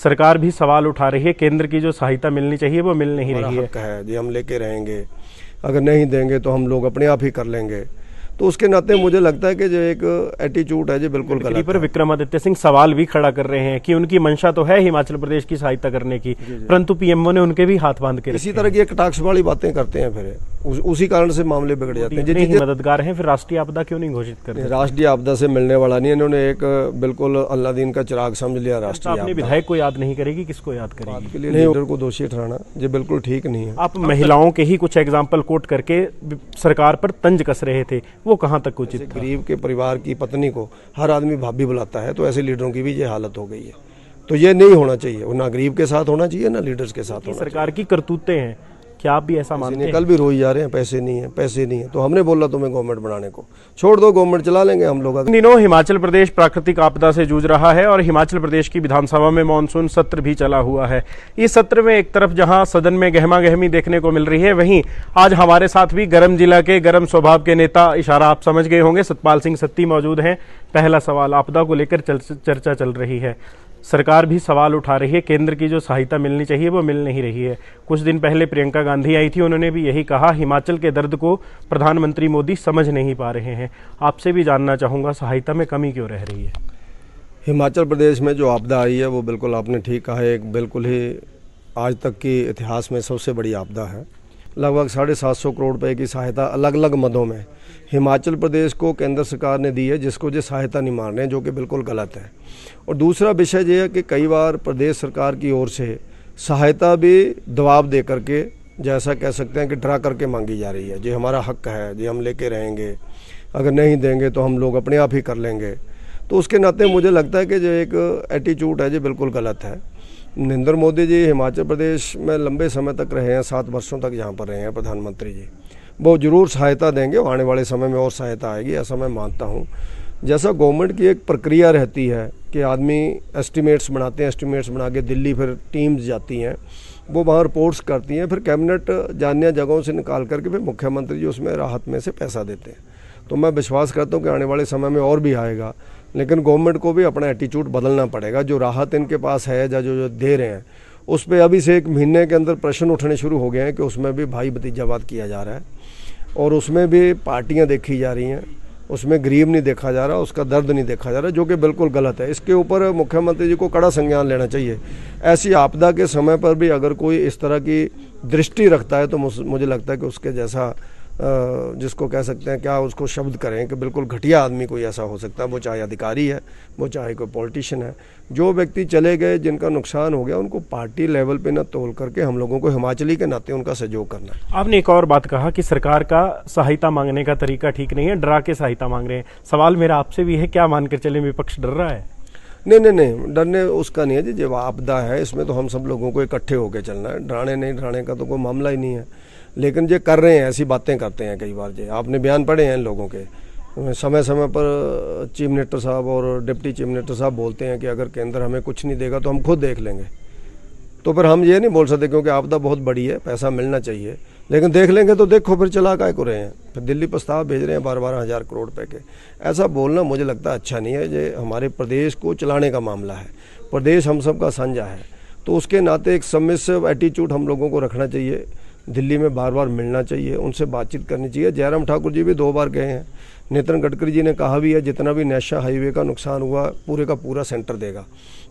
सरकार भी सवाल उठा रही है, केंद्र की जो सहायता मिलनी चाहिए वो मिल नहीं रही है। हक है जी, हम लेके रहेंगे, अगर नहीं देंगे तो हम लोग अपने आप ही कर लेंगे। तो उसके नाते मुझे लगता है कि जो एक एटीट्यूड है जो बिल्कुल गलत पर है। विक्रमादित्य सिंह सवाल भी खड़ा कर रहे हैं कि उनकी मंशा तो है हिमाचल प्रदेश की सहायता करने की, परंतु पीएमओ ने उनके भी हाथ बांध के इसी तरह की कटाक्ष वाली बातें करते हैं, फिर उसी कारण से मामले बिगड़ जाते हैं। जितने ही मददगार हैं, फिर राष्ट्रीय आपदा क्यों नहीं घोषित करते? राष्ट्रीय आपदा से मिलने वाला नहीं, इन्होंने एक बिल्कुल अल्लादीन का चिराग समझ लिया राष्ट्रीय आपने विधायक को याद नहीं करेगी, किसको याद करेगी? के लिए लीडर को दोषी ठहराना ये बिल्कुल ठीक नहीं है। आप महिलाओं के ही कुछ एग्जाम्पल कोट करके सरकार पर तंज कस रहे थे, वो कहाँ तक उचित? गरीब के परिवार की पत्नी को हर आदमी भाभी बुलाता है, तो ऐसे लीडरों की भी ये हालत हो गई है। तो ये नहीं होना चाहिए, वो ना गरीब के साथ होना चाहिए ना लीडर्स के साथ होना। सरकार की करतूतें हैं, क्या आप भी ऐसा मानते हैं? कल भी रोई जा रहे हैं, पैसे नहीं है, पैसे नहीं है, तो हमने बोला तुम्हें गवर्नमेंट बनाने को, छोड़ दो, गवर्नमेंट चला लेंगे हम लोग। इन दिनों हिमाचल प्रदेश प्राकृतिक आपदा से जूझ रहा है और हिमाचल प्रदेश की विधानसभा में मानसून सत्र भी चला हुआ है। इस सत्र में एक तरफ जहां सदन में गहमा गहमी देखने को मिल रही है, वहीं आज हमारे साथ भी गरम जिला के गरम स्वभाव के नेता, इशारा आप समझ गए होंगे, सतपाल सिंह सत्ती मौजूद हैं। पहला सवाल, आपदा को लेकर चर्चा चल रही है, सरकार भी सवाल उठा रही है, केंद्र की जो सहायता मिलनी चाहिए वो मिल नहीं रही है। कुछ दिन पहले प्रियंका गांधी आई थी, उन्होंने भी यही कहा, हिमाचल के दर्द को प्रधानमंत्री मोदी समझ नहीं पा रहे हैं। आपसे भी जानना चाहूँगा, सहायता में कमी क्यों रह रही है? हिमाचल प्रदेश में जो आपदा आई है वो बिल्कुल आपने ठीक कहा है, एक बिल्कुल ही आज तक के इतिहास में सबसे बड़ी आपदा है। लगभग 750 करोड़ रुपए की सहायता अलग अलग मदों में हिमाचल प्रदेश को केंद्र सरकार ने दी है, जिसको जो सहायता नहीं मान रहे हैं, जो कि बिल्कुल गलत है। और दूसरा विषय ये है कि कई बार प्रदेश सरकार की ओर से सहायता भी दबाव दे करके, जैसा कह सकते हैं कि डरा करके मांगी जा रही है, जो हमारा हक है, जो हम लेके रहेंगे, अगर नहीं देंगे तो हम लोग अपने आप ही कर लेंगे। तो उसके नाते मुझे लगता है कि जो एक एटीट्यूड है जो बिल्कुल गलत है। नरेंद्र मोदी जी हिमाचल प्रदेश में लंबे समय तक रहे हैं, 7 वर्षों तक यहाँ पर रहे हैं प्रधानमंत्री जी, वो जरूर सहायता देंगे, आने वाले समय में और सहायता आएगी, ऐसा मैं मानता हूँ। जैसा गवर्नमेंट की एक प्रक्रिया रहती है कि आदमी एस्टिमेट्स बनाते हैं, एस्टिमेट्स बना के दिल्ली फिर टीम्स जाती हैं, वो वहाँ रिपोर्ट्स करती हैं, फिर कैबिनेट जानिया जगहों से निकाल करके फिर मुख्यमंत्री जी उसमें राहत में से पैसा देते हैं। तो मैं विश्वास करता हूँ कि आने वाले समय में और भी आएगा, लेकिन गवर्नमेंट को भी अपना एटीट्यूड बदलना पड़ेगा। जो राहत इनके पास है या जो दे रहे हैं, उस पर अभी से 1 महीने के अंदर प्रश्न उठने शुरू हो गए हैं कि उसमें भी भाई भतीजावाद किया जा रहा है और उसमें भी पार्टियां देखी जा रही हैं, उसमें गरीब नहीं देखा जा रहा, उसका दर्द नहीं देखा जा रहा, जो कि बिल्कुल गलत है। इसके ऊपर मुख्यमंत्री जी को कड़ा संज्ञान लेना चाहिए। ऐसी आपदा के समय पर भी अगर कोई इस तरह की दृष्टि रखता है तो मुझे लगता है कि उसके जैसा जिसको कह सकते हैं, क्या उसको शब्द करें, कि बिल्कुल घटिया आदमी कोई ऐसा हो सकता है, वो चाहे अधिकारी है, वो चाहे कोई पॉलिटिशियन है। जो व्यक्ति चले गए, जिनका नुकसान हो गया, उनको पार्टी लेवल पे न तोल करके हम लोगों को हिमाचली के नाते उनका सहयोग करना है। आपने एक और बात कहा कि सरकार का सहायता मांगने का तरीका ठीक नहीं है, डरा के सहायता मांग रहे हैं। सवाल मेरा आपसे भी है, क्या मानकर चले विपक्ष डर रहा है? नहीं, डरने उसका नहीं है जी, जब आपदा है इसमें तो हम सब लोगों को इकट्ठे होकर चलना है, डराने का तो कोई मामला ही नहीं है। लेकिन ये कर रहे हैं, ऐसी बातें करते हैं कई बार। जो आपने बयान पढ़े हैं इन लोगों के, समय समय पर चीफ मिनिस्टर साहब और डिप्टी चीफ मिनिस्टर साहब बोलते हैं कि अगर केंद्र हमें कुछ नहीं देगा तो हम खुद देख लेंगे। तो फिर हम ये नहीं बोल सकते, क्योंकि आपदा बहुत बड़ी है, पैसा मिलना चाहिए, लेकिन देख लेंगे तो देखो फिर चला काय को रहे हैं, फिर दिल्ली प्रस्ताव भेज रहे हैं 12-12 करोड़ रुपए के। ऐसा बोलना मुझे लगता है अच्छा नहीं है। ये हमारे प्रदेश को चलाने का मामला है, प्रदेश हम सब का साझा है, तो उसके नाते एक सबमिसिव एटीट्यूड हम लोगों को रखना चाहिए। दिल्ली में बार मिलना चाहिए, उनसे बातचीत करनी चाहिए। जयराम ठाकुर जी भी 2 बार गए हैं, नितिन गडकरी जी ने कहा भी है जितना भी नेशनल हाईवे का नुकसान हुआ पूरे का पूरा सेंटर देगा।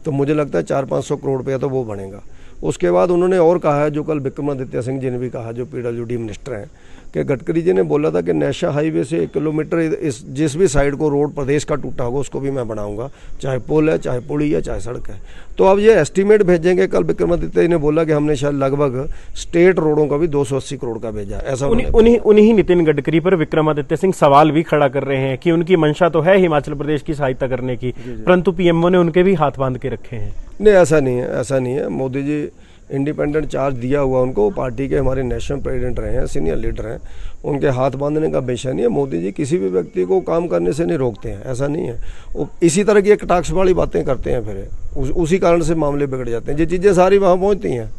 तो मुझे लगता है 400-500 करोड़ रुपया तो वो बनेगा। उसके बाद उन्होंने और कहा है, जो कल विक्रमादित्य सिंह जी ने भी कहा, जो PWD मिनिस्टर हैं, कि गडकरी जी ने बोला था कि नेशनल हाईवे से 1 किलोमीटर इस जिस भी साइड को रोड प्रदेश का टूटा होगा उसको भी मैं बनाऊंगा, चाहे पुल है, चाहे पुली है, चाहे सड़क है। तो अब ये एस्टीमेट भेजेंगे। कल विक्रमादित्य जी ने बोला कि हमने शायद लगभग स्टेट रोडों का भी 280 करोड़ का भेजा, ऐसा उन्हीं नितिन गडकरी पर विक्रमादित्य सिंह सवाल भी खड़ा कर रहे हैं कि उनकी मंशा तो है हिमाचल प्रदेश की सहायता करने की, परंतु पीएमओ ने उनके भी हाथ बांध के रखे हैं। नहीं, ऐसा नहीं है। मोदी जी इंडिपेंडेंट चार्ज दिया हुआ उनको, पार्टी के हमारे नेशनल प्रेसिडेंट रहे हैं, सीनियर लीडर हैं, उनके हाथ बांधने का विषय नहीं है। मोदी जी किसी भी व्यक्ति को काम करने से नहीं रोकते हैं, ऐसा नहीं है। वो इसी तरह की कटाक्ष वाली बातें करते हैं, फिर उसी कारण से मामले बिगड़ जाते हैं। ये चीज़ें सारी वहाँ पहुँचती हैं,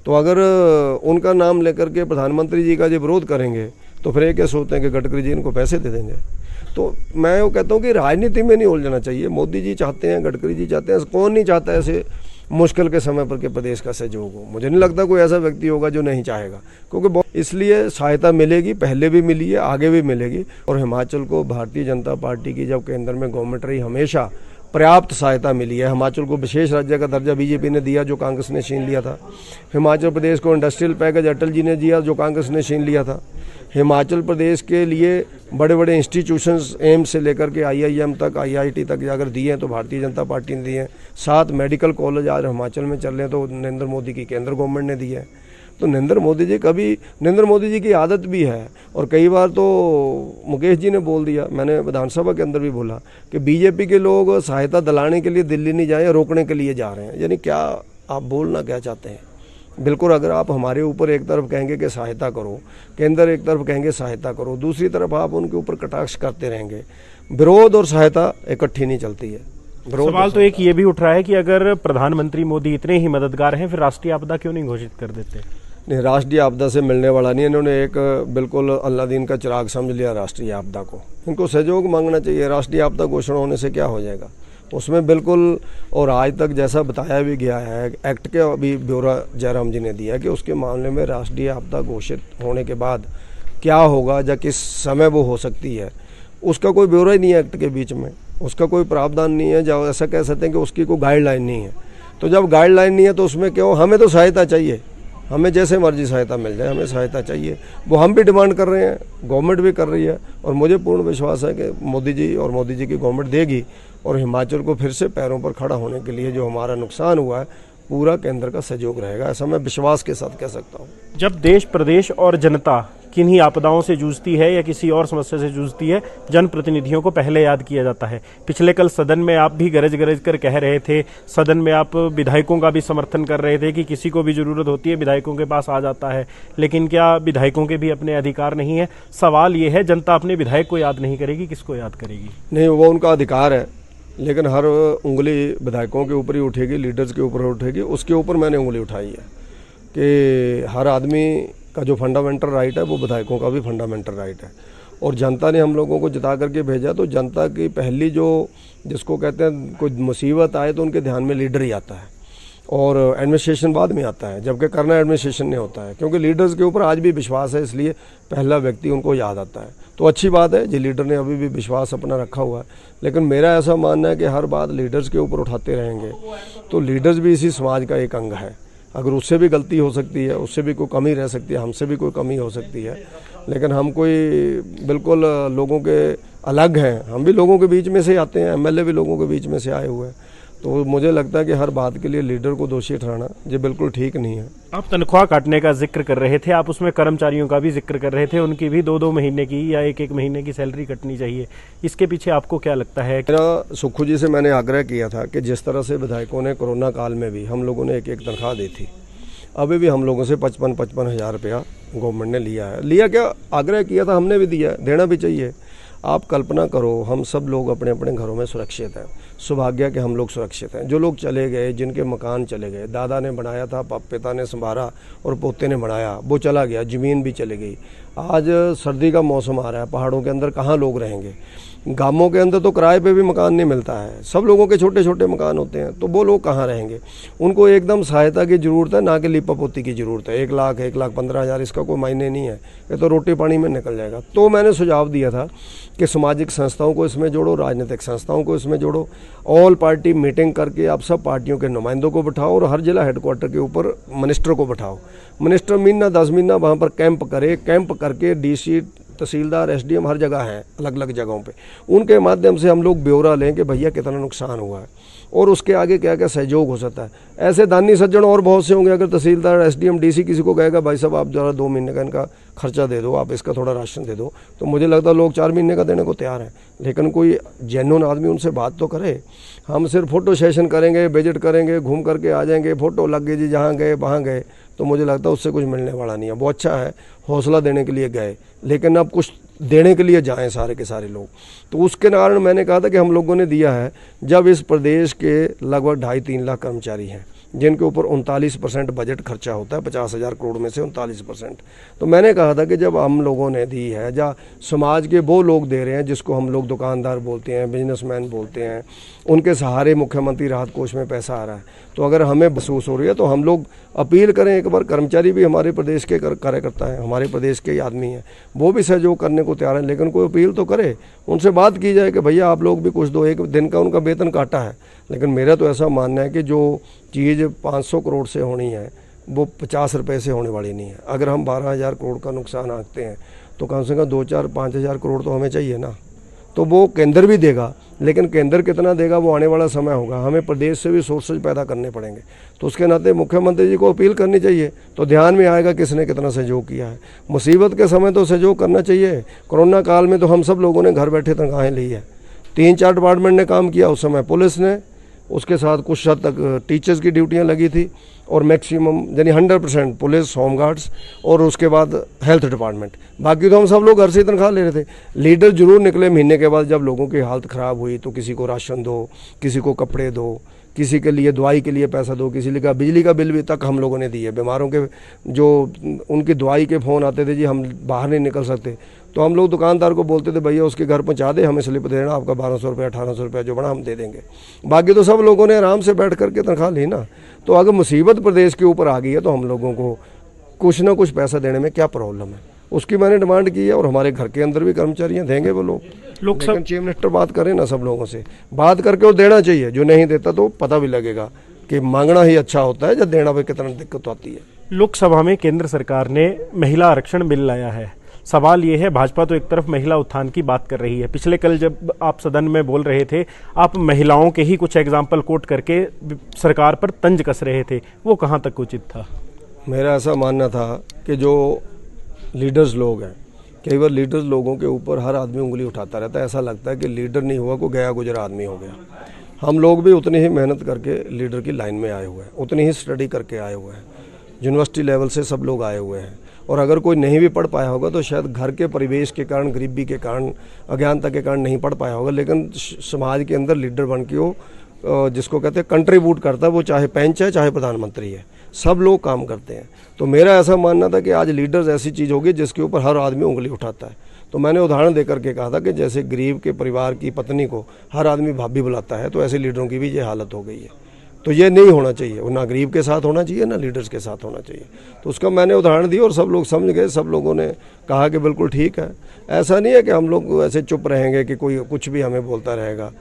तो अगर उनका नाम लेकर के प्रधानमंत्री जी का जो विरोध करेंगे तो फिर ये क्या सोचते हैं कि गडकरी जी इनको पैसे दे देंगे। तो मैं वो कहता हूँ कि राजनीति में नहीं उलझना चाहिए। मोदी जी चाहते हैं, गडकरी जी चाहते हैं, कौन नहीं चाहता है ऐसे मुश्किल के समय पर के प्रदेश का सहयोग हो। मुझे नहीं लगता कोई ऐसा व्यक्ति होगा जो नहीं चाहेगा, क्योंकि इसलिए सहायता मिलेगी, पहले भी मिली है, आगे भी मिलेगी। और हिमाचल को भारतीय जनता पार्टी की जब केंद्र में गवर्नमेंट रही, हमेशा पर्याप्त सहायता मिली है। हिमाचल को विशेष राज्य का दर्जा बीजेपी ने दिया, जो कांग्रेस ने छीन लिया था। हिमाचल प्रदेश को इंडस्ट्रियल पैकेज अटल जी ने दिया, जो कांग्रेस ने छीन लिया था। हिमाचल प्रदेश के लिए बड़े बड़े इंस्टीट्यूशंस, एम्स से लेकर के IIM तक, IIT तक अगर दिए हैं तो भारतीय जनता पार्टी ने दिए हैं। 7 मेडिकल कॉलेज आज हिमाचल में चल रहे हैं तो नरेंद्र मोदी की केंद्र गवर्नमेंट ने दिए हैं। तो नरेंद्र मोदी जी की आदत भी है। और कई बार तो मुकेश जी ने बोल दिया, मैंने विधानसभा के अंदर भी बोला, कि बीजेपी के लोग सहायता दिलाने के लिए दिल्ली नहीं जाए, रोकने के लिए जा रहे हैं। यानी क्या आप बोलना क्या चाहते हैं? बिल्कुल, अगर आप हमारे ऊपर एक तरफ कहेंगे कि सहायता करो, केंद्र एक तरफ कहेंगे सहायता करो, दूसरी तरफ आप उनके ऊपर कटाक्ष करते रहेंगे। विरोध और सहायता इकट्ठी नहीं चलती है। सवाल तो एक ये भी उठ रहा है कि अगर प्रधानमंत्री मोदी इतने ही मददगार हैं, फिर राष्ट्रीय आपदा क्यों नहीं घोषित कर देते? नहीं, राष्ट्रीय आपदा से मिलने वाला नहीं। इन्होंने एक बिल्कुल अल्लादीन का चिराग समझ लिया राष्ट्रीय आपदा को। इनको सहयोग मांगना चाहिए। राष्ट्रीय आपदा घोषणा होने से क्या हो जाएगा उसमें? बिल्कुल। और आज तक जैसा बताया भी गया है, एक्ट के अभी ब्यौरा जयराम जी ने दिया कि उसके मामले में राष्ट्रीय आपदा घोषित होने के बाद क्या होगा या किस समय वो हो सकती है, उसका कोई ब्यौरा ही नहीं है एक्ट के बीच में। उसका कोई प्रावधान नहीं है, जब ऐसा कह सकते हैं कि उसकी कोई गाइडलाइन नहीं है। तो जब गाइडलाइन नहीं है तो उसमें क्यों? हमें तो सहायता चाहिए, हमें जैसे मर्जी सहायता मिल जाए, हमें सहायता चाहिए। वो हम भी डिमांड कर रहे हैं, गवर्नमेंट भी कर रही है। और मुझे पूर्ण विश्वास है कि मोदी जी और मोदी जी की गवर्नमेंट देगी, और हिमाचल को फिर से पैरों पर खड़ा होने के लिए जो हमारा नुकसान हुआ है, पूरा केंद्र का सहयोग रहेगा, ऐसा मैं विश्वास के साथ कह सकता हूँ। जब देश, प्रदेश और जनता किन्हीं आपदाओं से जूझती है या किसी और समस्या से जूझती है, जनप्रतिनिधियों को पहले याद किया जाता है। पिछले कल सदन में आप भी गरज गरज कर कह रहे थे, सदन में आप विधायकों का भी समर्थन कर रहे थे कि किसी को भी जरूरत होती है विधायकों के पास आ जाता है। लेकिन क्या विधायकों के भी अपने अधिकार नहीं है? सवाल ये है, जनता अपने विधायक को याद नहीं करेगी, किसको याद करेगी? नहीं, वो उनका अधिकार है, लेकिन हर उंगली विधायकों के ऊपर ही उठेगी, लीडर्स के ऊपर उठेगी। उसके ऊपर मैंने उंगली उठाई है कि हर आदमी का जो फंडामेंटल राइट है वो विधायकों का भी फंडामेंटल राइट है। और जनता ने हम लोगों को जिता करके भेजा, तो जनता की पहली जो जिसको कहते हैं कोई मुसीबत आए तो उनके ध्यान में लीडर ही आता है, और एडमिनिस्ट्रेशन बाद में आता है, जबकि करना एडमिनिस्ट्रेशन नहीं होता है। क्योंकि लीडर्स के ऊपर आज भी विश्वास है, इसलिए पहला व्यक्ति उनको याद आता है। तो अच्छी बात है जी, लीडर ने अभी भी विश्वास अपना रखा हुआ है। लेकिन मेरा ऐसा मानना है कि हर बात लीडर्स के ऊपर उठाते रहेंगे तो लीडर्स भी इसी समाज का एक अंग है। अगर उससे भी गलती हो सकती है, उससे भी कोई कमी रह सकती है, हमसे भी कोई कमी हो सकती है, लेकिन हम कोई बिल्कुल लोगों के अलग हैं। हम भी लोगों के बीच में से आते हैं, MLA भी लोगों के बीच में से आए हुए हैं। तो मुझे लगता है कि हर बात के लिए लीडर को दोषी ठहराना ये बिल्कुल ठीक नहीं है। आप तनख्वाह काटने का जिक्र कर रहे थे, आप उसमें कर्मचारियों का भी जिक्र कर रहे थे, उनकी भी 2-2 महीने की या 1-1 महीने की सैलरी कटनी चाहिए। इसके पीछे आपको क्या लगता है? मेरा सुक्खू जी से मैंने आग्रह किया था कि जिस तरह से विधायकों ने कोरोना काल में भी हम लोगों ने 1-1 तनख्वाह दी थी, अभी भी हम लोगों से 55-55 हज़ार रुपया गवर्नमेंट ने लिया है। लिया क्या, आग्रह किया था, हमने भी दिया, देना भी चाहिए। आप कल्पना करो, हम सब लोग अपने अपने घरों में सुरक्षित हैं, सौभाग्य के हम लोग सुरक्षित हैं। जो लोग चले गए, जिनके मकान चले गए, दादा ने बनाया था, पिता ने संभाला और पोते ने बनाया, वो चला गया, ज़मीन भी चली गई। आज सर्दी का मौसम आ रहा है, पहाड़ों के अंदर कहाँ लोग रहेंगे? गांवों के अंदर तो किराए पे भी मकान नहीं मिलता है, सब लोगों के छोटे छोटे मकान होते हैं, तो वो लोग कहाँ रहेंगे? उनको एकदम सहायता की ज़रूरत है, ना कि लिपा पोती की ज़रूरत है। 1 लाख 1,15,000 इसका कोई मायने नहीं है, ये तो रोटी पानी में निकल जाएगा। तो मैंने सुझाव दिया था कि सामाजिक संस्थाओं को इसमें जोड़ो, राजनीतिक संस्थाओं को इसमें जोड़ो, ऑल पार्टी मीटिंग करके आप सब पार्टियों के नुमाइंदों को बिठाओ और हर जिला हेडक्वार्टर के ऊपर मिनिस्टर को बिठाओ। मिनिस्टर महीना 10 महीना वहाँ पर कैंप करे, कैंप करके DC, तहसीलदार, SDM हर जगह हैं, अलग अलग जगहों पे, उनके माध्यम से हम लोग ब्यौरा लें कि भैया कितना नुकसान हुआ है और उसके आगे क्या क्या सहयोग हो सकता है। ऐसे दानी सज्जन और बहुत से होंगे। अगर तहसीलदार, SDM, DC किसी को कहेगा भाई साहब आप जरा 2 महीने का इनका खर्चा दे दो, आप इसका थोड़ा राशन दे दो, तो मुझे लगता है लोग 4 महीने का देने को तैयार हैं। लेकिन कोई जेन्युइन आदमी उनसे बात तो करे। हम सिर्फ फोटो सेशन करेंगे, विजिट करेंगे, घूम करके आ जाएंगे, फोटो लग गई जी, जहाँ गए वहाँ गए, तो मुझे लगता है उससे कुछ मिलने वाला नहीं है। वो अच्छा है, हौसला देने के लिए गए, लेकिन अब कुछ देने के लिए जाएं सारे के सारे लोग। तो उसके कारण मैंने कहा था कि हम लोगों ने दिया है। जब इस प्रदेश के लगभग 2.5-3 लाख कर्मचारी हैं, जिनके ऊपर 39% बजट खर्चा होता है, 50,000 करोड़ में से 39%। तो मैंने कहा था कि जब हम लोगों ने दी है, या समाज के वो लोग दे रहे हैं जिसको हम लोग दुकानदार बोलते हैं, बिजनेसमैन बोलते हैं, उनके सहारे मुख्यमंत्री राहत कोष में पैसा आ रहा है, तो अगर हमें महसूस हो रही है तो हम लोग अपील करें एक बार। कर्मचारी भी हमारे प्रदेश के कार्यकर्ता हैं, हमारे प्रदेश के ही आदमी हैं, वो भी सहयोग करने को तैयार हैं, लेकिन कोई अपील तो करे, उनसे बात की जाए कि भैया आप लोग भी कुछ दो। एक दिन का उनका वेतन काटा है, लेकिन मेरा तो ऐसा मानना है कि जो चीज़ 500 करोड़ से होनी है वो 50 रुपये से होने वाली नहीं है। अगर हम 12,000 करोड़ का नुकसान आंकते हैं तो कम से कम 2-4-5,000 करोड़ तो हमें चाहिए ना। तो वो केंद्र भी देगा, लेकिन केंद्र कितना देगा वो आने वाला समय होगा। हमें प्रदेश से भी सोर्सेज पैदा करने पड़ेंगे। तो उसके नाते मुख्यमंत्री जी को अपील करनी चाहिए, तो ध्यान में आएगा किसने कितना सहयोग किया है। मुसीबत के समय तो सहयोग करना चाहिए। कोरोना काल में तो हम सब लोगों ने घर बैठे तनख्वाहें ली है। 3-4 डिपार्टमेंट ने काम किया उस समय, पुलिस ने, उसके साथ कुछ हद तक टीचर्स की ड्यूटियां लगी थी, और मैक्सिमम यानी 100% पुलिस, होमगार्ड्स, और उसके बाद हेल्थ डिपार्टमेंट। बाकी तो हम सब लोग घर से तनख्वाह ले रहे थे। लीडर जरूर निकले महीने के बाद, जब लोगों की हालत ख़राब हुई तो किसी को राशन दो, किसी को कपड़े दो, किसी के लिए दवाई के लिए पैसा दो, किसी का बिजली का बिल भी तक हम लोगों ने दिए। बीमारों के जो उनकी दवाई के फ़ोन आते थे, जी हम बाहर नहीं निकल सकते, तो हम लोग दुकानदार को बोलते थे भैया उसके घर पहुंचा दे, हमें स्लिप देना, आपका 1200 रुपये 1800 रुपये जो बड़ा हम दे देंगे। बाकी तो सब लोगों ने आराम से बैठ करके तनख्वाह ली ना। तो अगर मुसीबत प्रदेश के ऊपर आ गई है तो हम लोगों को कुछ ना कुछ पैसा देने में क्या प्रॉब्लम है, उसकी मैंने डिमांड की है। और हमारे घर के अंदर भी कर्मचारियाँ देंगे वो लोग, लेकिन चीफ मिनिस्टर बात करें ना, सब लोगों से बात करके वो देना चाहिए। जो नहीं देता तो पता भी लगेगा कि मांगना ही अच्छा होता है, जब देना पे कितना दिक्कत आती है। लोकसभा में केंद्र सरकार ने महिला आरक्षण बिल लाया है। सवाल ये है, भाजपा तो एक तरफ महिला उत्थान की बात कर रही है। पिछले कल जब आप सदन में बोल रहे थे, आप महिलाओं के ही कुछ एग्जाम्पल कोट करके सरकार पर तंज कस रहे थे, वो कहाँ तक उचित था? मेरा ऐसा मानना था कि जो लीडर्स लोग हैं, कई बार लीडर्स लोगों के ऊपर हर आदमी उंगली उठाता रहता है। ऐसा लगता है कि लीडर नहीं हुआ को गया गुजरा आदमी हो गया। हम लोग भी उतनी ही मेहनत करके लीडर की लाइन में आए हुए हैं, उतनी ही स्टडी करके आए हुए हैं। यूनिवर्सिटी लेवल से सब लोग आए हुए हैं, और अगर कोई नहीं भी पढ़ पाया होगा तो शायद घर के परिवेश के कारण, गरीबी के कारण, अज्ञानता के कारण नहीं पढ़ पाया होगा, लेकिन समाज के अंदर लीडर बन के वो जिसको कहते हैं कंट्रीब्यूट करता है, वो चाहे पंच है चाहे प्रधानमंत्री है, सब लोग काम करते हैं। तो मेरा ऐसा मानना था कि आज लीडर्स ऐसी चीज़ होगी जिसके ऊपर हर आदमी उंगली उठाता है। तो मैंने उदाहरण देकर के कहा था कि जैसे गरीब के परिवार की पत्नी को हर आदमी भाभी बुलाता है, तो ऐसे लीडरों की भी ये हालत हो गई है। तो ये नहीं होना चाहिए, वो ना गरीब के साथ होना चाहिए ना लीडर्स के साथ होना चाहिए। तो उसका मैंने उदाहरण दिया और सब लोग समझ गए, सब लोगों ने कहा कि बिल्कुल ठीक है। ऐसा नहीं है कि हम लोग ऐसे चुप रहेंगे कि कोई कुछ भी हमें बोलता रहेगा,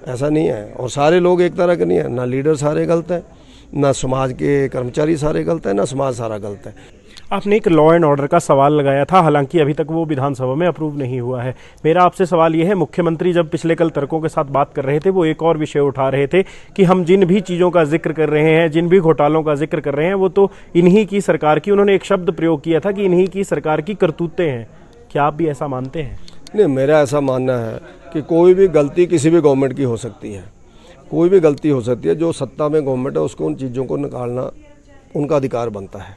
ऐसा नहीं है। और सारे लोग एक तरह के नहीं है, ना लीडर सारे गलत हैं, ना समाज के कर्मचारी सारे गलत हैं, ना समाज सारा गलत है। आपने एक लॉ एंड ऑर्डर का सवाल लगाया था, हालांकि अभी तक वो विधानसभा में अप्रूव नहीं हुआ है। मेरा आपसे सवाल ये है, मुख्यमंत्री जब पिछले कल तर्कों के साथ बात कर रहे थे, वो एक और विषय उठा रहे थे कि हम जिन भी चीज़ों का जिक्र कर रहे हैं, जिन भी घोटालों का जिक्र कर रहे हैं, वो तो इन्हीं की सरकार की, उन्होंने एक शब्द प्रयोग किया था कि इन्हीं की सरकार की करतूतें हैं। क्या आप भी ऐसा मानते हैं? नहीं, मेरा ऐसा मानना है कि कोई भी गलती किसी भी गवर्नमेंट की हो सकती है, कोई भी गलती हो सकती है। जो सत्ता में गवर्नमेंट है उसको उन चीज़ों को निकालना उनका अधिकार बनता है,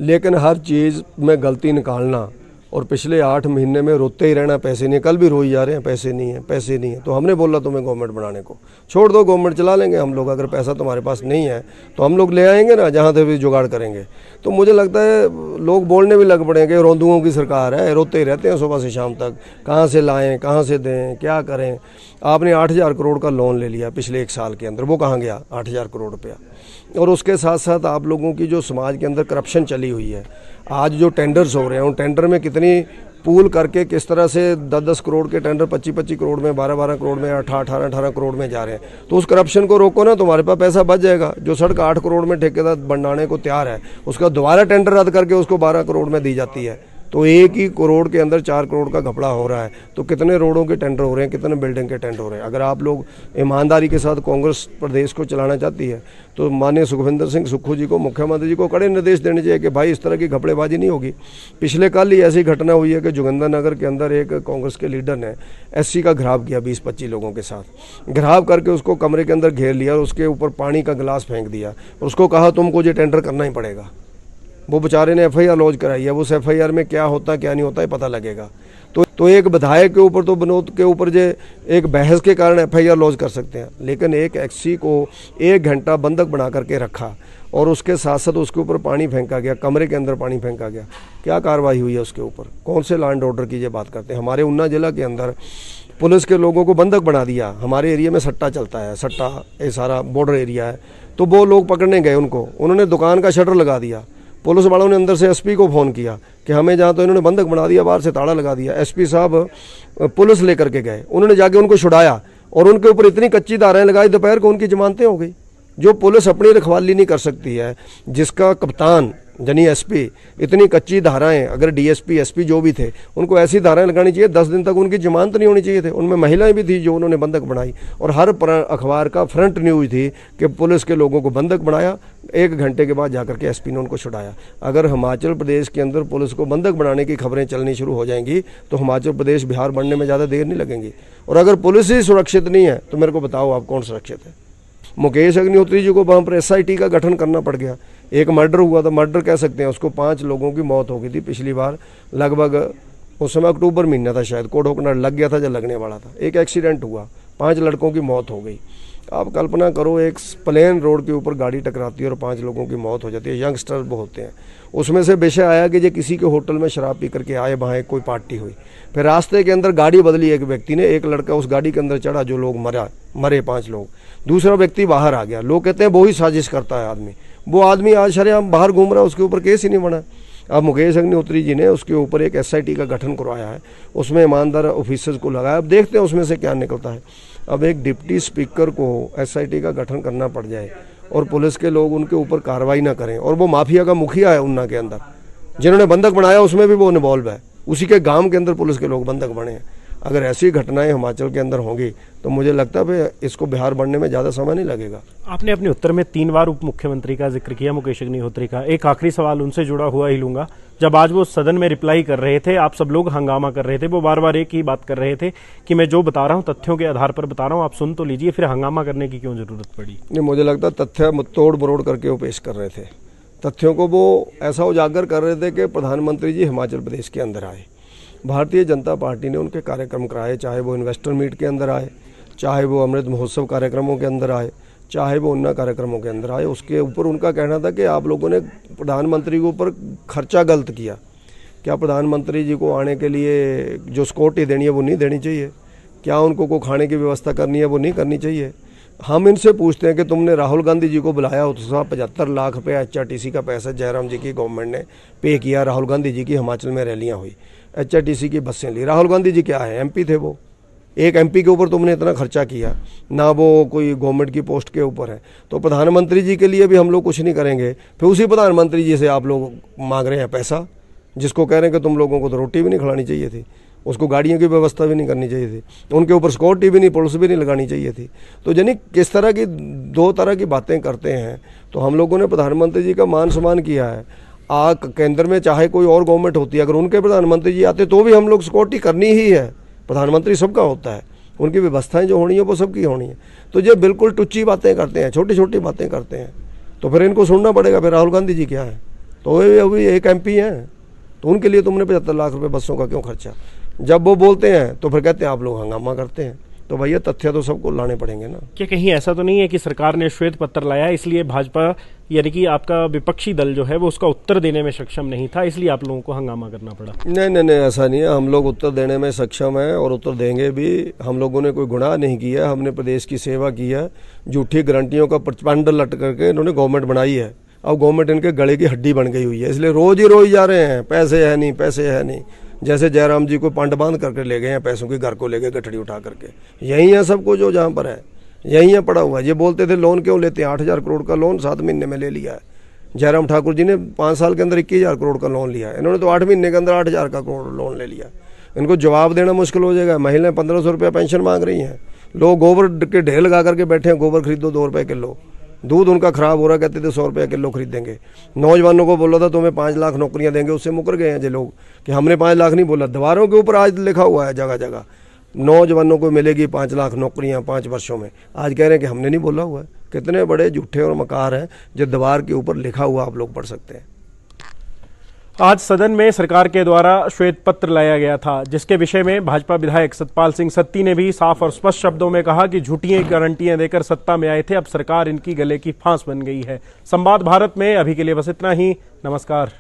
लेकिन हर चीज़ में गलती निकालना और पिछले 8 महीने में रोते ही रहना, पैसे नहीं, कल भी रोई जा रहे हैं पैसे नहीं है, पैसे नहीं है। तो हमने बोला तुम्हें गवर्नमेंट बनाने को, छोड़ दो, गवर्नमेंट चला लेंगे हम लोग। अगर पैसा तुम्हारे पास नहीं है तो हम लोग ले आएंगे ना, जहाँ से भी जुगाड़ करेंगे। तो मुझे लगता है लोग बोलने भी लग पड़ेंगे, रोंदुओं की सरकार है, रोते ही रहते हैं सुबह से शाम तक, कहाँ से लाएँ, कहाँ से दें, क्या करें। आपने 8,000 करोड़ का लोन ले लिया पिछले 1 साल के अंदर, वो कहाँ गया 8,000 करोड़ रुपया। और उसके साथ साथ आप लोगों की जो समाज के अंदर करप्शन चली हुई है, आज जो टेंडर्स हो रहे हैं, उन टेंडर में कितनी पूल करके किस तरह से 10-10 करोड़ के टेंडर 25-25 करोड़ में, 12-12 करोड़ में, 18-18 करोड़ में जा रहे हैं। तो उस करप्शन को रोको ना, तुम्हारे पास पैसा बच जाएगा। जो सड़क 8 करोड़ में ठेकेदार बनाने को तैयार है, उसका दोबारा टेंडर रद्द करके उसको 12 करोड़ में दी जाती है। तो 1 ही करोड़ के अंदर 4 करोड़ का घपला हो रहा है। तो कितने रोडों के टेंडर हो रहे हैं, कितने बिल्डिंग के टेंडर हो रहे हैं। अगर आप लोग ईमानदारी के साथ कांग्रेस प्रदेश को चलाना चाहती है तो माननीय सुखविंदर सिंह सुक्खू जी को, मुख्यमंत्री जी को कड़े निर्देश देने चाहिए कि भाई इस तरह की घपलेबाजी नहीं होगी। पिछले कल ही ऐसी घटना हुई है कि जोगिंदरनगर के अंदर एक कांग्रेस के लीडर ने SC का घिराव किया 20-25 लोगों के साथ, घिराव करके उसको कमरे के अंदर घेर लिया और उसके ऊपर पानी का गिलास फेंक दिया और उसको कहा तुमको ये टेंडर करना ही पड़ेगा। वो बेचारे ने FIR लॉन्च कराई है, उस FIR में क्या होता क्या नहीं होता है पता लगेगा। तो एक विधायक के ऊपर तो विनोद के ऊपर जो एक बहस के कारण FIR लॉन्च कर सकते हैं, लेकिन एक XC को 1 घंटा बंधक बना करके रखा और उसके साथ साथ उसके ऊपर पानी फेंका गया, कमरे के अंदर पानी फेंका गया। क्या कार्रवाई हुई है उसके ऊपर? कौन से लॉ एंड ऑर्डर की ये बात करते हैं? हमारे ऊना जिला के अंदर पुलिस के लोगों को बंधक बना दिया। हमारे एरिया में सट्टा चलता है, सट्टा ये सारा बॉर्डर एरिया है, तो वो लोग पकड़ने गए उनको, उन्होंने दुकान का शटर लगा दिया। पुलिस वालों ने अंदर से SP को फ़ोन किया कि हमें जहाँ, तो इन्होंने बंधक बना दिया, बाहर से ताला लगा दिया। SP साहब पुलिस लेकर के गए, उन्होंने जाके उनको छुड़ाया और उनके ऊपर इतनी कच्ची धाराएं लगाई, दोपहर को उनकी जमानतें हो गई। जो पुलिस अपनी रखवाली नहीं कर सकती है, जिसका कप्तान यानी SP इतनी कच्ची धाराएं, अगर DSP SP जो भी थे उनको ऐसी धाराएं लगानी चाहिए, 10 दिन तक उनकी जमानत नहीं होनी चाहिए थे। उनमें महिलाएं भी थी जो उन्होंने बंधक बनाई और हर अखबार का फ्रंट न्यूज थी कि पुलिस के लोगों को बंधक बनाया, 1 घंटे के बाद जाकर के SP ने उनको छुड़ाया। अगर हिमाचल प्रदेश के अंदर पुलिस को बंधक बनाने की खबरें चलनी शुरू हो जाएंगी तो हिमाचल प्रदेश बिहार बनने में ज़्यादा देर नहीं लगेंगी। और अगर पुलिस ही सुरक्षित नहीं है तो मेरे को बताओ आप कौन सुरक्षित है? मुकेश अग्निहोत्री जी को वहाँ पर SIT का गठन करना पड़ गया। एक मर्डर हुआ था, मर्डर कह सकते हैं उसको, 5 लोगों की मौत हो गई थी पिछली बार, लगभग उस समय अक्टूबर महीना था शायद, कोड ओपनर लग गया था जब लगने वाला था, एक एक्सीडेंट हुआ, 5 लड़कों की मौत हो गई। आप कल्पना करो, एक प्लेन रोड के ऊपर गाड़ी टकराती है और 5 लोगों की मौत हो जाती है, यंगस्टर बहुत होते हैं। उसमें से विषय आया कि ये किसी के होटल में शराब पी करके आए, वहाँ कोई पार्टी हुई, फिर रास्ते के अंदर गाड़ी बदली एक व्यक्ति ने, एक लड़का उस गाड़ी के अंदर चढ़ा, जो लोग मरे 5 लोग, दूसरा व्यक्ति बाहर आ गया। लोग कहते हैं वो ही साजिश करता है आदमी, वो आदमी आज शरेआम बाहर घूम रहा है, उसके ऊपर केस ही नहीं बना। अब मुकेश अग्निहोत्री जी ने उसके ऊपर एक SIT का गठन करवाया है, उसमें ईमानदार ऑफिसर्स को लगाया। अब देखते हैं उसमें से क्या निकलता है। अब एक डिप्टी स्पीकर को SIT का गठन करना पड़ जाए और पुलिस के लोग उनके ऊपर कार्रवाई ना करें, और वो माफिया का मुखिया है ऊना के अंदर, जिन्होंने बंधक बनाया उसमें भी वो इन्वॉल्व है, उसी के गांव के अंदर पुलिस के लोग बंधक बने हैं। अगर ऐसी घटनाएं हिमाचल के अंदर होंगी तो मुझे लगता है इसको बिहार बनने में ज़्यादा समय नहीं लगेगा। आपने अपने उत्तर में 3 बार उप मुख्यमंत्री का जिक्र किया, मुकेश अग्निहोत्री का। एक आखिरी सवाल उनसे जुड़ा हुआ ही लूंगा। जब आज वो सदन में रिप्लाई कर रहे थे, आप सब लोग हंगामा कर रहे थे, वो बार बार एक ही बात कर रहे थे कि मैं जो बता रहा हूँ तथ्यों के आधार पर बता रहा हूँ, आप सुन तो लीजिए, फिर हंगामा करने की क्यों जरूरत पड़ी? नहीं, मुझे लगता है तथ्य तोड़ मरोड़ करके वो पेश कर रहे थे। तथ्यों को वो ऐसा उजागर कर रहे थे कि प्रधानमंत्री जी हिमाचल प्रदेश के अंदर आए, भारतीय जनता पार्टी ने उनके कार्यक्रम कराए, चाहे वो इन्वेस्टर मीट के अंदर आए, चाहे वो अमृत महोत्सव कार्यक्रमों के अंदर आए, चाहे वो उन्ना कार्यक्रमों के अंदर आए। उसके ऊपर उनका कहना था कि आप लोगों ने प्रधानमंत्री के ऊपर खर्चा गलत किया। क्या प्रधानमंत्री जी को आने के लिए जो सिक्योरिटी देनी है वो नहीं देनी चाहिए? क्या उनको को खाने की व्यवस्था करनी है वो नहीं करनी चाहिए? हम इनसे पूछते हैं कि तुमने राहुल गांधी जी को बुलाया, उसका 75 लाख रुपये HRTC का पैसा जयराम जी की गवर्नमेंट ने पे किया, राहुल गांधी जी की हिमाचल में रैलियाँ हुई, HRTC की बसें ली। राहुल गांधी जी क्या है? MP थे वो, एक MP के ऊपर तुमने इतना खर्चा किया, ना वो कोई गवर्नमेंट की पोस्ट के ऊपर है। तो प्रधानमंत्री जी के लिए भी हम लोग कुछ नहीं करेंगे, फिर उसी प्रधानमंत्री जी से आप लोग मांग रहे हैं पैसा, जिसको कह रहे हैं कि तुम लोगों को तो रोटी भी नहीं खिलानी चाहिए थी, उसको गाड़ियों की व्यवस्था भी नहीं करनी चाहिए थी, उनके ऊपर सिक्योरिटी भी नहीं, पुलिस भी नहीं लगानी चाहिए थी। तो यानी किस तरह की 2 तरह की बातें करते हैं। तो हम लोगों ने प्रधानमंत्री जी का मान सम्मान किया है। केंद्र में चाहे कोई और गवर्नमेंट होती है, अगर उनके प्रधानमंत्री जी आते तो भी हम लोग सिक्योरिटी करनी ही है। प्रधानमंत्री सबका होता है, उनकी व्यवस्थाएं जो होनी है वो सबकी होनी है। तो ये बिल्कुल टुच्ची बातें करते हैं, छोटी छोटी बातें करते हैं, तो फिर इनको सुनना पड़ेगा। फिर राहुल गांधी जी क्या है? तो वे अभी एक MP हैं, तो उनके लिए तुमने 75 लाख रुपये बसों का क्यों खर्चा? जब वो बोलते हैं तो फिर कहते हैं आप लोग हंगामा करते हैं। तो भैया तथ्य तो सबको लाने पड़ेंगे ना। क्या कहीं ऐसा तो नहीं है कि सरकार ने श्वेत पत्र लाया, इसलिए भाजपा यानी कि आपका विपक्षी दल जो है वो उसका उत्तर देने में सक्षम नहीं था, इसलिए आप लोगों को हंगामा करना पड़ा? नहीं, ऐसा नहीं है। हम लोग उत्तर देने में सक्षम हैं और उत्तर देंगे भी। हम लोगों ने कोई गुनाह नहीं किया, हमने प्रदेश की सेवा की है। झूठी गारंटियों का प्रचंड लट करके इन्होंने गवर्नमेंट बनाई है। अब गवर्नमेंट इनके गले की हड्डी बन गई हुई है, इसलिए रोज ही जा रहे हैं, पैसे है नहीं, पैसे है नहीं। जैसे जयराम जी को पांड बांध करके ले गए हैं पैसों की, घर को ले गए गठड़ी उठा करके। यही है सब कुछ जो जहाँ पर है, यही है पड़ा हुआ है। ये बोलते थे लोन क्यों लेते हैं, 8,000 करोड़ का लोन 7 महीने में ले लिया है। जयराम ठाकुर जी ने 5 साल के अंदर 21,000 करोड़ का लोन लिया है, इन्होंने तो 8 महीने के अंदर 8,000 का करोड़ लोन ले लिया। इनको जवाब देना मुश्किल हो जाएगा। महिलाएं 1,500 रुपया पेंशन मांग रही हैं, लोग गोबर के ढेर लगा करके बैठे हैं, गोबर खरीदो 2 रुपये किलो। दूध उनका खराब हो रहा, कहते थे 100 रुपये किलो खरीदेंगे। नौजवानों को बोला था तुम्हें 5 लाख नौकरियां देंगे, उससे मुकर गए हैं जो लोग कि हमने 5 लाख नहीं बोला। दीवारों के ऊपर आज लिखा हुआ है जगह जगह, नौजवानों को मिलेगी 5 लाख नौकरियां 5 वर्षों में। आज कह रहे हैं कि हमने नहीं बोला हुआ है। कितने बड़े झूठे और मकार हैं जो दीवार के ऊपर लिखा हुआ आप लोग पढ़ सकते हैं। आज सदन में सरकार के द्वारा श्वेत पत्र लाया गया था, जिसके विषय में भाजपा विधायक सतपाल सिंह सत्ती ने भी साफ और स्पष्ट शब्दों में कहा कि झूठी गारंटियां देकर सत्ता में आए थे, अब सरकार इनकी गले की फांस बन गई है। संवाद भारत में अभी के लिए बस इतना ही। नमस्कार।